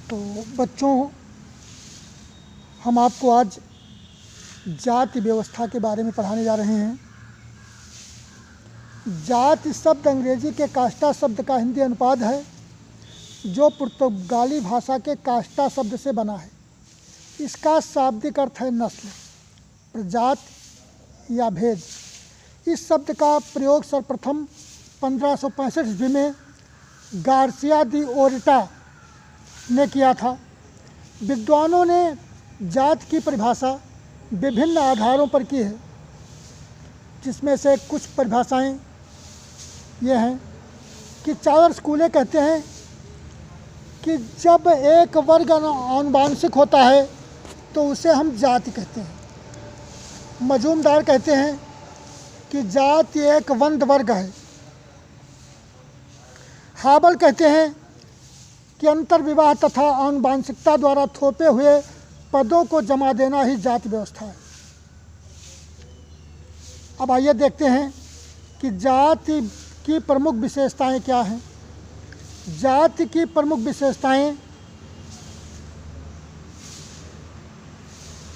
तो बच्चों, हम आपको आज जाति व्यवस्था के बारे में पढ़ाने जा रहे हैं। जाति शब्द अंग्रेजी के कास्टा शब्द का हिंदी अनुवाद है, जो पुर्तगाली भाषा के कास्टा शब्द से बना है। इसका शाब्दिक अर्थ है नस्ल, प्रजाति या भेद। इस शब्द का प्रयोग सर्वप्रथम 1565 ईस्वी में गार्सिया दी ओरिटा ने किया था। विद्वानों ने जाति की परिभाषा विभिन्न आधारों पर की है, जिसमें से कुछ परिभाषाएं ये हैं कि चार्ल्स कूले कहते हैं कि जब एक वर्ग आनुवांशिक होता है तो उसे हम जाति कहते हैं। मजूमदार कहते हैं कि जाति एक वंद वर्ग है। हाबल कहते हैं कि अंतर्विवाह तथा आनुवांशिकता द्वारा थोपे हुए पदों को जमा देना ही जाति व्यवस्था है। अब आइए देखते हैं कि जाति की प्रमुख विशेषताएं क्या हैं। जाति की प्रमुख विशेषताएं,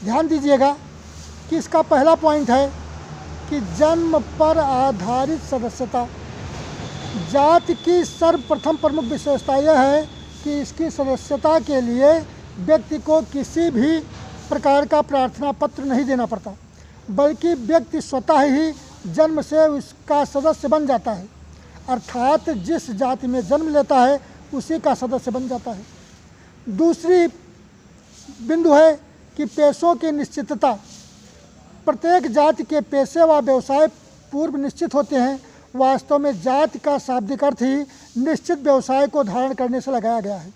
ध्यान दीजिएगा कि इसका पहला पॉइंट है कि जन्म पर आधारित सदस्यता। जाति की सर्वप्रथम प्रमुख विशेषता यह है कि इसकी सदस्यता के लिए व्यक्ति को किसी भी प्रकार का प्रार्थना पत्र नहीं देना पड़ता, बल्कि व्यक्ति स्वतः ही जन्म से उसका सदस्य बन जाता है, अर्थात जिस जाति में जन्म लेता है उसी का सदस्य बन जाता है। दूसरी बिंदु है कि पेशों की निश्चितता। प्रत्येक जाति के पेशे व व्यवसाय पूर्व निश्चित होते हैं। वास्तव में जाति का शाब्दिक अर्थ ही निश्चित व्यवसाय को धारण करने से लगाया गया है।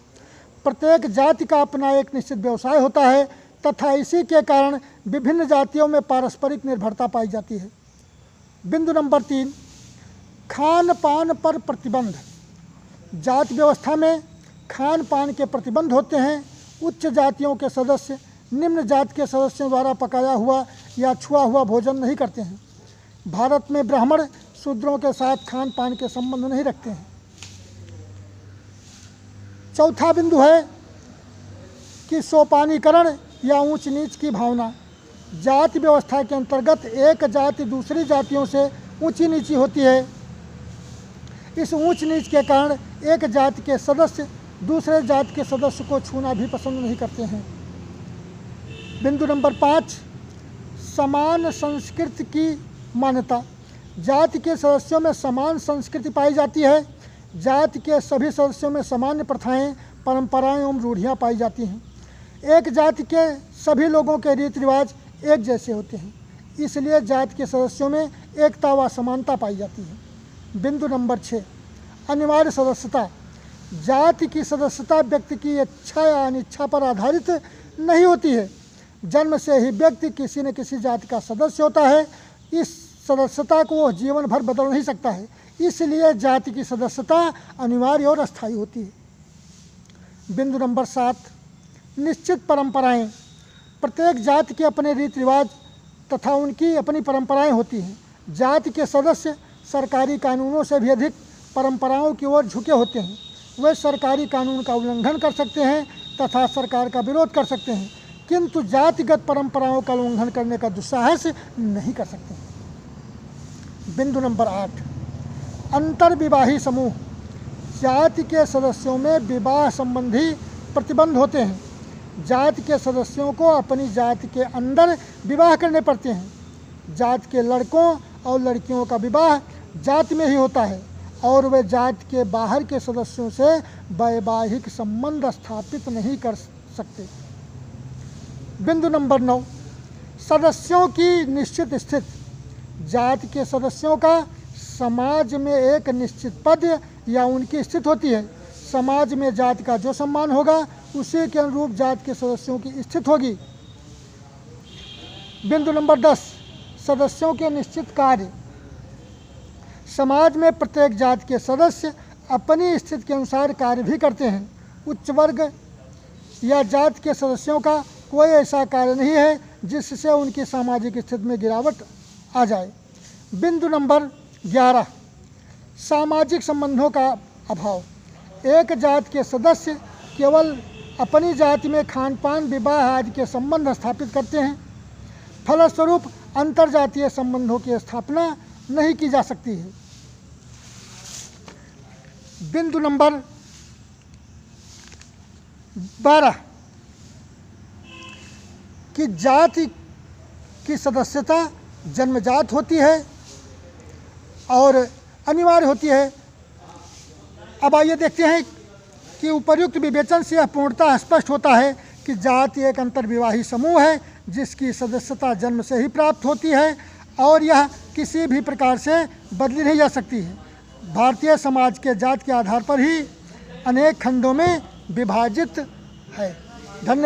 प्रत्येक जाति का अपना एक निश्चित व्यवसाय होता है तथा इसी के कारण विभिन्न जातियों में पारस्परिक निर्भरता पाई जाती है। बिंदु नंबर 3, खान पान पर प्रतिबंध। जाति व्यवस्था में खान पान के प्रतिबंध होते हैं। उच्च जातियों के सदस्य निम्न जाति के सदस्यों द्वारा पकाया हुआ या छुआ हुआ भोजन नहीं करते हैं। भारत में ब्राह्मण शूद्रों के साथ खान पान के संबंध नहीं रखते हैं। चौथा बिंदु है कि सोपानीकरण या ऊंच नीच की भावना। जाति व्यवस्था के अंतर्गत एक जाति दूसरी जातियों से ऊंची नीची होती है। इस ऊंच नीच के कारण एक जाति के सदस्य दूसरे जाति के सदस्य को छूना भी पसंद नहीं करते हैं। बिंदु नंबर 5, समान संस्कृति की मान्यता। जाति के सदस्यों में समान संस्कृति पाई जाती है। जाति के सभी सदस्यों में सामान्य प्रथाएं, परंपराएं एवं रूढ़ियाँ पाई जाती हैं। एक जाति के सभी लोगों के रीति रिवाज एक जैसे होते हैं, इसलिए जाति के सदस्यों में एकता व समानता पाई जाती है। बिंदु नंबर 6, अनिवार्य सदस्यता। जाति की सदस्यता व्यक्ति की इच्छा या अनिच्छा पर आधारित नहीं होती है। जन्म से ही व्यक्ति किसी न किसी जाति का सदस्य होता है। इस सदस्यता को वह जीवन भर बदल नहीं सकता है, इसलिए जाति की सदस्यता अनिवार्य और अस्थायी होती है। बिंदु नंबर 7, निश्चित परंपराएं। प्रत्येक जाति के अपने रीति रिवाज तथा उनकी अपनी परंपराएं होती हैं। जाति के सदस्य सरकारी कानूनों से भी अधिक परंपराओं की ओर झुके होते हैं। वे सरकारी कानून का उल्लंघन कर सकते हैं तथा सरकार का विरोध कर सकते हैं, किंतु जातिगत परंपराओं का उल्लंघन करने का दुस्साहस नहीं कर सकते। बिंदु नंबर 8, अंतर्विवाही समूह। जाति के सदस्यों में विवाह संबंधी प्रतिबंध होते हैं। जाति के सदस्यों को अपनी जाति के अंदर विवाह करने पड़ते हैं। जाति के लड़कों और लड़कियों का विवाह जाति में ही होता है और वे जाति के बाहर के सदस्यों से वैवाहिक संबंध स्थापित नहीं कर सकते। बिंदु नंबर 9, सदस्यों की निश्चित स्थिति। जाति के सदस्यों का समाज में एक निश्चित पद या उनकी स्थिति होती है। समाज में जाति का जो सम्मान होगा उसी के अनुरूप जाति के सदस्यों की स्थिति होगी। बिंदु नंबर 10, सदस्यों के निश्चित कार्य। समाज में प्रत्येक जाति के सदस्य अपनी स्थिति के अनुसार कार्य भी करते हैं। उच्च वर्ग या जाति के सदस्यों का कोई ऐसा कार्य नहीं है जिससे उनकी सामाजिक स्थिति में गिरावट आ जाए। बिंदु नंबर 11, सामाजिक संबंधों का अभाव। एक जाति के सदस्य केवल अपनी जाति में खान पान, विवाह आदि के संबंध स्थापित करते हैं। फलस्वरूप अंतर्जातीय संबंधों की स्थापना नहीं की जा सकती है। बिंदु नंबर 12 कि जाति की सदस्यता जन्मजात होती है और अनिवार्य होती है। अब आइए देखते हैं कि उपर्युक्त विवेचन से यह पूर्णतः स्पष्ट होता है कि जाति एक अंतर्विवाही समूह है जिसकी सदस्यता जन्म से ही प्राप्त होती है और यह किसी भी प्रकार से बदली नहीं जा सकती है। भारतीय समाज के जाति के आधार पर ही अनेक खंडों में विभाजित है। धन्यवाद।